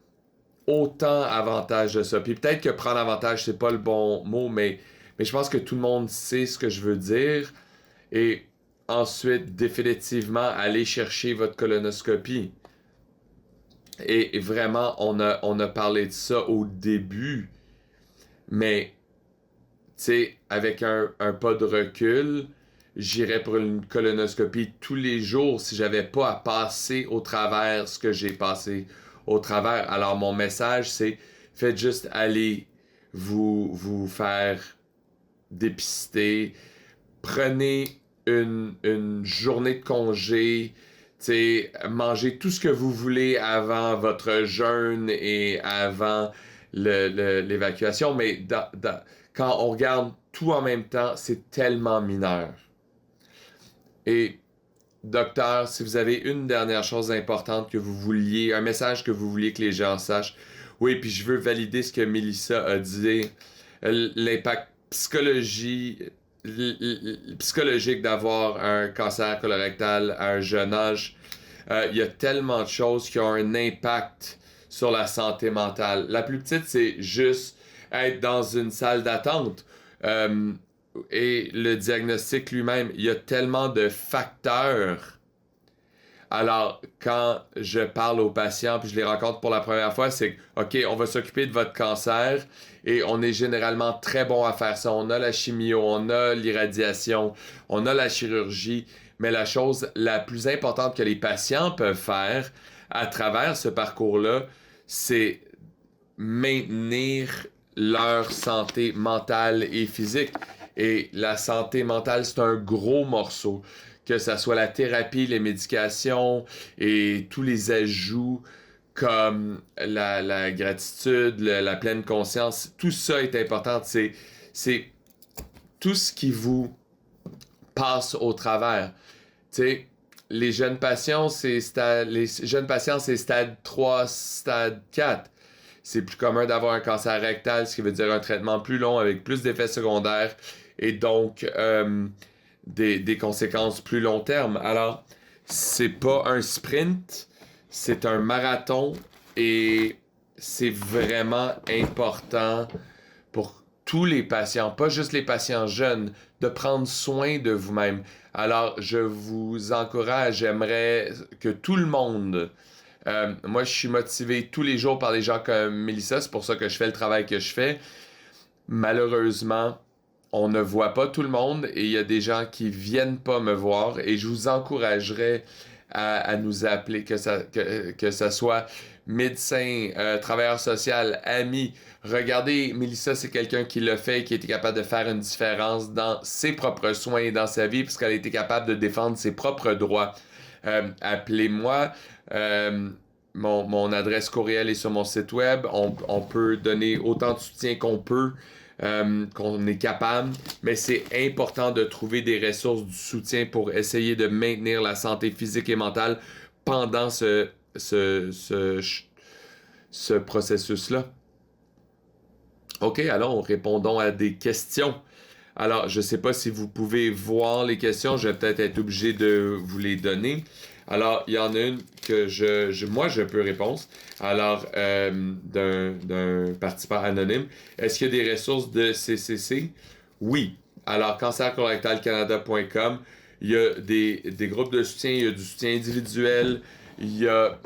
autant avantage de ça. Puis peut-être que prendre avantage, c'est pas le bon mot, mais je pense que tout le monde sait ce que je veux dire. Et ensuite, définitivement, aller chercher votre colonoscopie. Et vraiment, on a parlé de ça au début, mais tu sais, avec un pas de recul, j'irais pour une colonoscopie tous les jours si j'avais pas à passer au travers ce que j'ai passé au travers. Alors mon message, c'est faites juste aller vous faire dépister, prenez une journée de congé, t'sais, mangez tout ce que vous voulez avant votre jeûne et avant l'évacuation, mais quand on regarde tout en même temps, c'est tellement mineur. Et docteur, si vous avez une dernière chose importante que vous vouliez, un message que vous vouliez que les gens sachent, oui, puis je veux valider ce que Melissa a dit, l'impact psychologique d'avoir un cancer colorectal à un jeune âge. Il y a tellement de choses qui ont un impact sur la santé mentale. La plus petite, c'est juste être dans une salle d'attente. Euh, et le diagnostic lui-même, il y a tellement de facteurs. Alors, quand je parle aux patients, puis je les rencontre pour la première fois, c'est OK, on va s'occuper de votre cancer et on est généralement très bon à faire ça. On a la chimio, on a l'irradiation, on a la chirurgie, mais la chose la plus importante que les patients peuvent faire à travers ce parcours-là, c'est maintenir leur santé mentale et physique. Et la santé mentale, c'est un gros morceau. Que ça soit la thérapie, les médications et tous les ajouts comme la gratitude, la pleine conscience, tout ça est important. C'est tout ce qui vous passe au travers. Tu sais, les jeunes patients, c'est stade 3, stade 4. C'est plus commun d'avoir un cancer rectal, ce qui veut dire un traitement plus long avec plus d'effets secondaires et donc des conséquences plus long terme. Alors, c'est pas un sprint, c'est un marathon et c'est vraiment important pour tous les patients, pas juste les patients jeunes, de prendre soin de vous-même. Alors, je vous encourage, j'aimerais que tout le monde moi, je suis motivé tous les jours par des gens comme Melissa, c'est pour ça que je fais le travail que je fais. Malheureusement, on ne voit pas tout le monde et il y a des gens qui viennent pas me voir et je vous encouragerais à nous appeler, que ça soit médecin, travailleur social, ami. Regardez, Melissa, c'est quelqu'un qui l'a fait, qui a été capable de faire une différence dans ses propres soins et dans sa vie, puisqu'elle a été capable de défendre ses propres droits. Appelez-moi. Mon adresse courriel est sur mon site web. On peut donner autant de soutien qu'on est capable, mais c'est important de trouver des ressources du soutien pour essayer de maintenir la santé physique et mentale pendant ce processus-là. OK, alors répondons à des questions. Alors, je ne sais pas si vous pouvez voir les questions, je vais peut-être être obligé de vous les donner. Alors, il y en a une que moi, je peux répondre. Alors, d'un participant anonyme. Est-ce qu'il y a des ressources de CCC? Oui. Alors, cancercolorectalcanada.com, il y a des groupes de soutien, il y a du soutien individuel, il y a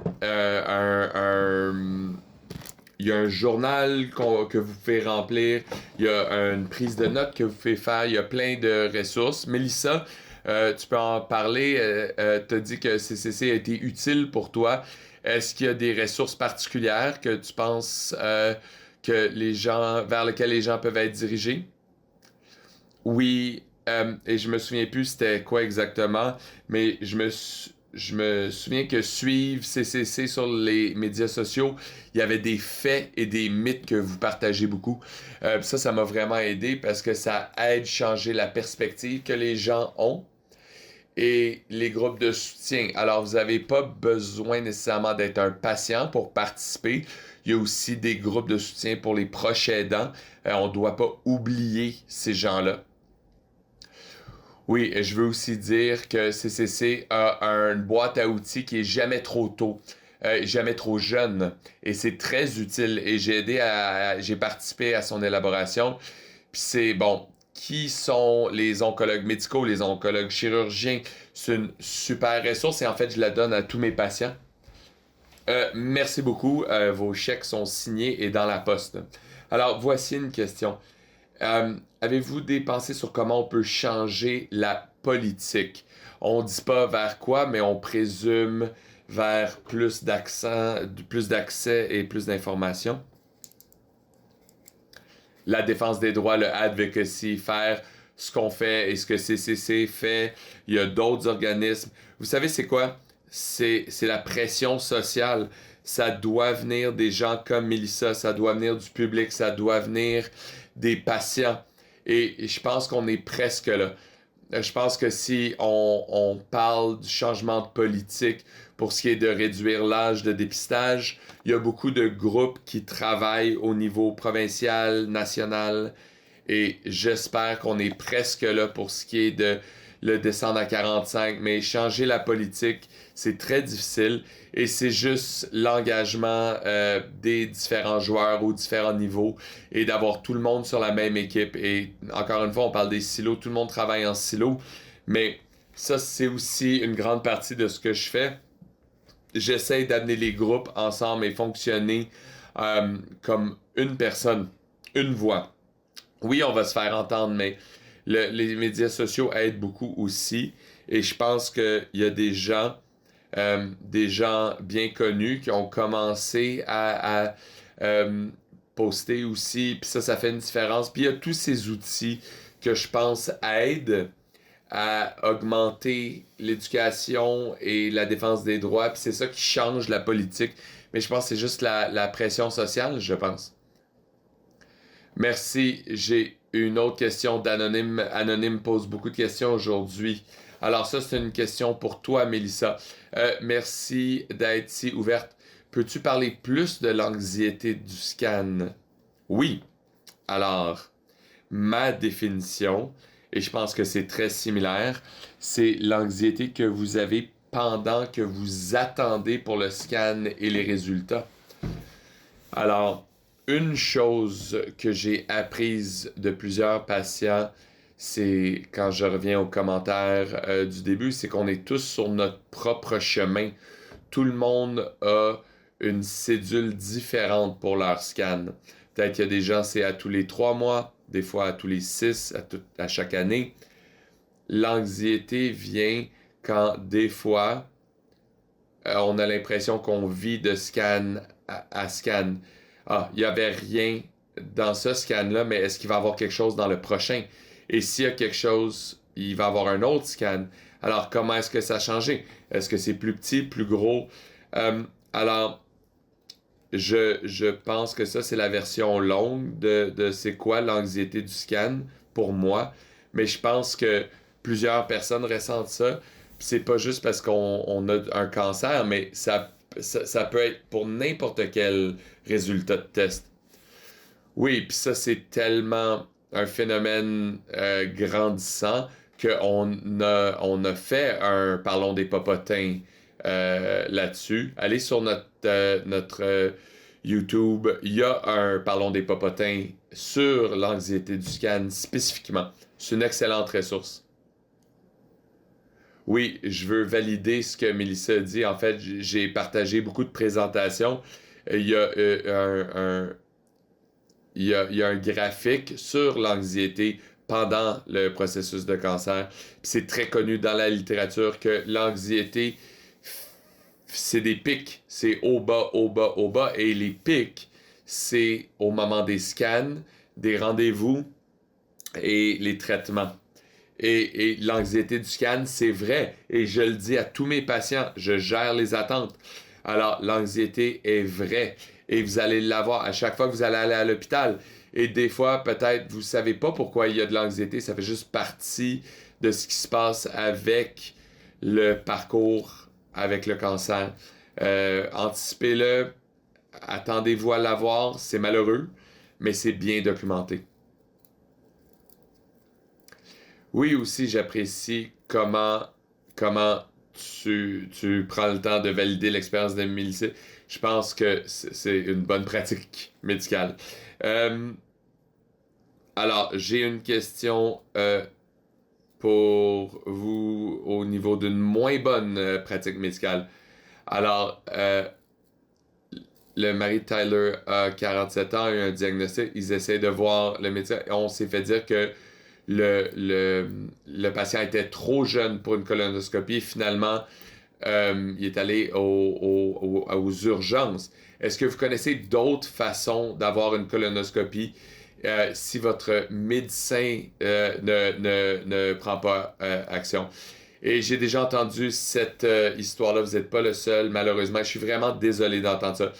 il y a un journal que vous pouvez remplir, il y a une prise de notes que vous pouvez faire, il y a plein de ressources. Mélissa, tu peux en parler. Tu as dit que CCC a été utile pour toi. Est-ce qu'il y a des ressources particulières que tu penses vers lesquelles les gens peuvent être dirigés? Oui, et je me souviens plus c'était quoi exactement, mais je me souviens que suivre CCC sur les médias sociaux, il y avait des faits et des mythes que vous partagez beaucoup. Ça m'a vraiment aidé parce que ça aide à changer la perspective que les gens ont et les groupes de soutien. Alors, vous n'avez pas besoin nécessairement d'être un patient pour participer. Il y a aussi des groupes de soutien pour les proches aidants. On ne doit pas oublier ces gens-là. Oui, et je veux aussi dire que CCC a une boîte à outils qui est jamais trop tôt, jamais trop jeune, et c'est très utile. Et j'ai participé à son élaboration. Puis c'est bon. Qui sont les oncologues médicaux, les oncologues chirurgiens? C'est une super ressource et en fait, je la donne à tous mes patients. Merci beaucoup. Vos chèques sont signés et dans la poste. Alors, voici une question. Avez-vous des pensées sur comment on peut changer la politique? On dit pas vers quoi, mais on présume vers plus d'accès et plus d'informations. La défense des droits, le advocacy, faire ce qu'on fait et ce que CCC fait. Il y a d'autres organismes. Vous savez, c'est quoi? C'est la pression sociale. Ça doit venir des gens comme Mélissa, ça doit venir du public, ça doit venir des patients. Et je pense qu'on est presque là. Je pense que si on parle du changement de politique pour ce qui est de réduire l'âge de dépistage, il y a beaucoup de groupes qui travaillent au niveau provincial, national, et j'espère qu'on est presque là pour ce qui est de le descendre à 45, mais changer la politique, c'est très difficile et c'est juste l'engagement des différents joueurs aux différents niveaux et d'avoir tout le monde sur la même équipe. Et encore une fois, on parle des silos, tout le monde travaille en silo, mais ça, c'est aussi une grande partie de ce que je fais. J'essaie d'amener les groupes ensemble et fonctionner comme une personne, une voix. Oui, on va se faire entendre, mais les médias sociaux aident beaucoup aussi. Et je pense qu'il y a des gens bien connus qui ont commencé à poster aussi. Puis ça fait une différence. Puis il y a tous ces outils que je pense aident à augmenter l'éducation et la défense des droits. Puis c'est ça qui change la politique. Mais je pense que c'est juste la pression sociale, je pense. Merci. J'ai une autre question d'Anonyme. Anonyme pose beaucoup de questions aujourd'hui. Alors ça, c'est une question pour toi, Mélissa. Merci d'être si ouverte. Peux-tu parler plus de l'anxiété du scan? Oui. Alors, ma définition, et je pense que c'est très similaire, c'est l'anxiété que vous avez pendant que vous attendez pour le scan et les résultats. Alors, une chose que j'ai apprise de plusieurs patients, c'est quand je reviens aux commentaires du début, c'est qu'on est tous sur notre propre chemin. Tout le monde a une cédule différente pour leur scan. Peut-être qu'il y a des gens, c'est à tous les 3 mois, des fois à tous les 6, à chaque année. L'anxiété vient quand des fois, on a l'impression qu'on vit de scan à scan. Ah, il n'y avait rien dans ce scan-là, mais est-ce qu'il va y avoir quelque chose dans le prochain? Et s'il y a quelque chose, il va y avoir un autre scan. Alors, comment est-ce que ça a changé? Est-ce que c'est plus petit, plus gros? Alors, je pense que ça, c'est la version longue de c'est quoi l'anxiété du scan pour moi. Mais je pense que plusieurs personnes ressentent ça. Puis c'est pas juste parce qu'on a un cancer, mais ça peut être pour n'importe quel résultat de test. Oui, puis ça, c'est tellement un phénomène grandissant on a fait un Parlons des popotins là-dessus. Allez sur notre YouTube, il y a un Parlons des popotins sur l'anxiété du scan spécifiquement. C'est une excellente ressource. Oui, je veux valider ce que Mélissa dit. En fait, j'ai partagé beaucoup de présentations. Il y a il y a un graphique sur l'anxiété pendant le processus de cancer. C'est très connu dans la littérature que l'anxiété, c'est des pics. C'est au bas, au bas, au bas. Et les pics, c'est au moment des scans, des rendez-vous et les traitements. Et l'anxiété du scan, c'est vrai. Et je le dis à tous mes patients, je gère les attentes. Alors, l'anxiété est vraie. Et vous allez l'avoir à chaque fois que vous allez aller à l'hôpital. Et des fois, peut-être, vous savez pas pourquoi il y a de l'anxiété. Ça fait juste partie de ce qui se passe avec le parcours, avec le cancer. Anticipez-le. Attendez-vous à l'avoir. C'est malheureux, mais c'est bien documenté. Oui, aussi, j'apprécie comment tu prends le temps de valider l'expérience de Mélissa. Je pense que c'est une bonne pratique médicale. Euh, alors, j'ai une question pour vous au niveau d'une moins bonne pratique médicale. Alors, le mari de Tyler a 47 ans, a eu un diagnostic. Ils essaient de voir le médecin. On s'est fait dire que le patient était trop jeune pour une colonoscopie. Finalement, il est allé aux urgences. Est-ce que vous connaissez d'autres façons d'avoir une colonoscopie si votre médecin ne prend pas action? Et j'ai déjà entendu cette histoire-là, vous n'êtes pas le seul, malheureusement. Je suis vraiment désolé d'entendre ça.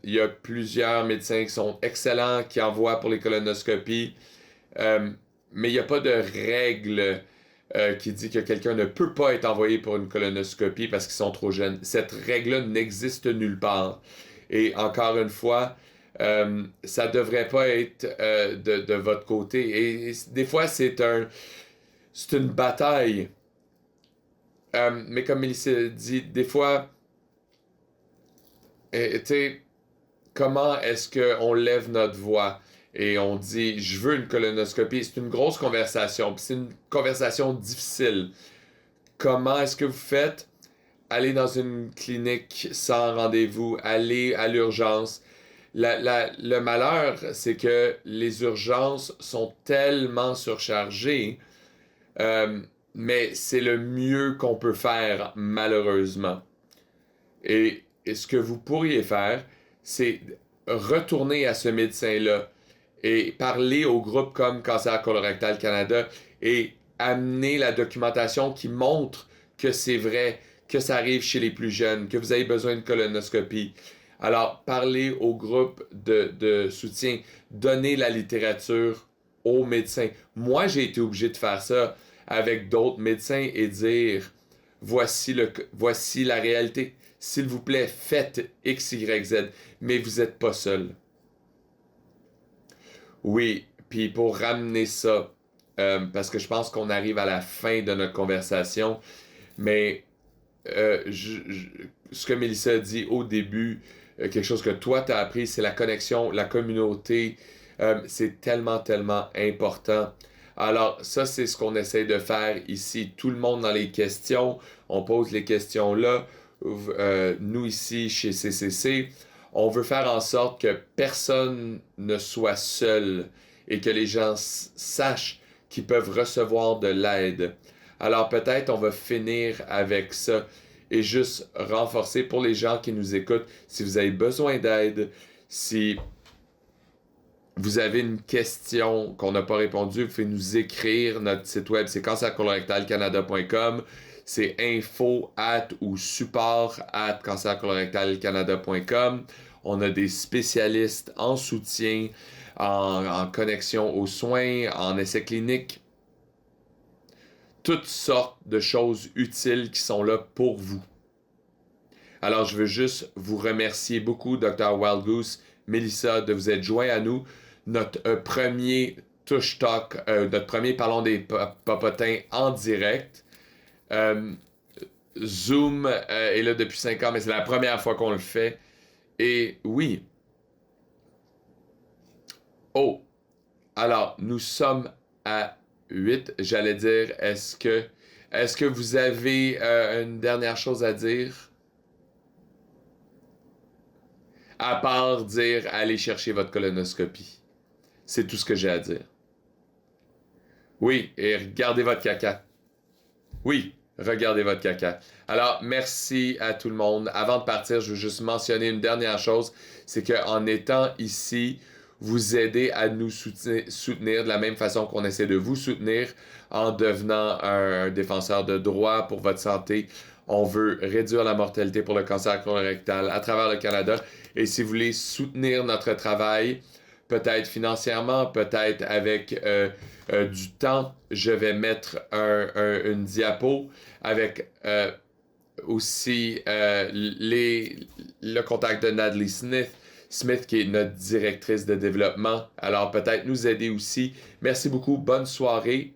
Il y a plusieurs médecins qui sont excellents, qui envoient pour les colonoscopies, mais il n'y a pas de règle qui dit que quelqu'un ne peut pas être envoyé pour une colonoscopie parce qu'ils sont trop jeunes. Cette règle-là n'existe nulle part. Et encore une fois, ça ne devrait pas être de votre côté. Et des fois, c'est une bataille. Mais comme Mélissa dit, des fois, tu sais, comment est-ce qu'on lève notre voix et on dit je veux une colonoscopie? C'est une grosse conversation, puis c'est une conversation difficile. Comment est-ce que vous faites? Allez dans une clinique sans rendez-vous, allez à l'urgence. Le malheur, c'est que les urgences sont tellement surchargées, mais c'est le mieux qu'on peut faire, malheureusement. Et ce que vous pourriez faire, c'est retourner à ce médecin-là et parler au groupe comme Cancer Colorectal Canada et amener la documentation qui montre que c'est vrai, que ça arrive chez les plus jeunes, que vous avez besoin de colonoscopie. Alors, parlez au groupe de soutien, donnez la littérature aux médecins. Moi, j'ai été obligé de faire ça avec d'autres médecins et dire voici la réalité. S'il vous plaît, faites X, Y, Z, mais vous n'êtes pas seul. Oui, puis pour ramener ça, parce que je pense qu'on arrive à la fin de notre conversation, mais ce que Mélissa a dit au début, quelque chose que toi t'as appris, c'est la connexion, la communauté, c'est tellement, tellement important. Alors, ça, c'est ce qu'on essaie de faire ici. Tout le monde dans les questions, on pose les questions là. Nous, ici, chez CCC, on veut faire en sorte que personne ne soit seul et que les gens sachent qu'ils peuvent recevoir de l'aide. Alors, peut-être on va finir avec ça et juste renforcer pour les gens qui nous écoutent, si vous avez besoin d'aide, si vous avez une question qu'on n'a pas répondu, vous pouvez nous écrire. Notre site web, c'est cancercolorectalcanada.com. C'est info@ ou support@ cancercolorectalcanada.com. On a des spécialistes en soutien, en connexion aux soins, en essais cliniques. Toutes sortes de choses utiles qui sont là pour vous. Alors, je veux juste vous remercier beaucoup, Dr. Wildgoose, Mélissa, de vous être joints à nous. Notre premier Touch Talk, notre premier Parlons des Papotins en direct. Zoom est là depuis 5 ans, mais c'est la première fois qu'on le fait. Et oui. Oh, alors, nous sommes à 8. J'allais dire, est-ce que vous avez une dernière chose à dire? À part dire, allez chercher votre colonoscopie. C'est tout ce que j'ai à dire. Oui, et regardez votre caca. Oui, regardez votre caca. Alors, merci à tout le monde. Avant de partir, je veux juste mentionner une dernière chose. C'est qu'en étant ici, vous aidez à nous soutenir de la même façon qu'on essaie de vous soutenir en devenant un défenseur de droits pour votre santé. On veut réduire la mortalité pour le cancer colorectal à travers le Canada. Et si vous voulez soutenir notre travail, peut-être financièrement, peut-être avec du temps, je vais mettre une diapo avec aussi le contact de Natalie Smith, qui est notre directrice de développement. Alors peut-être nous aider aussi. Merci beaucoup, bonne soirée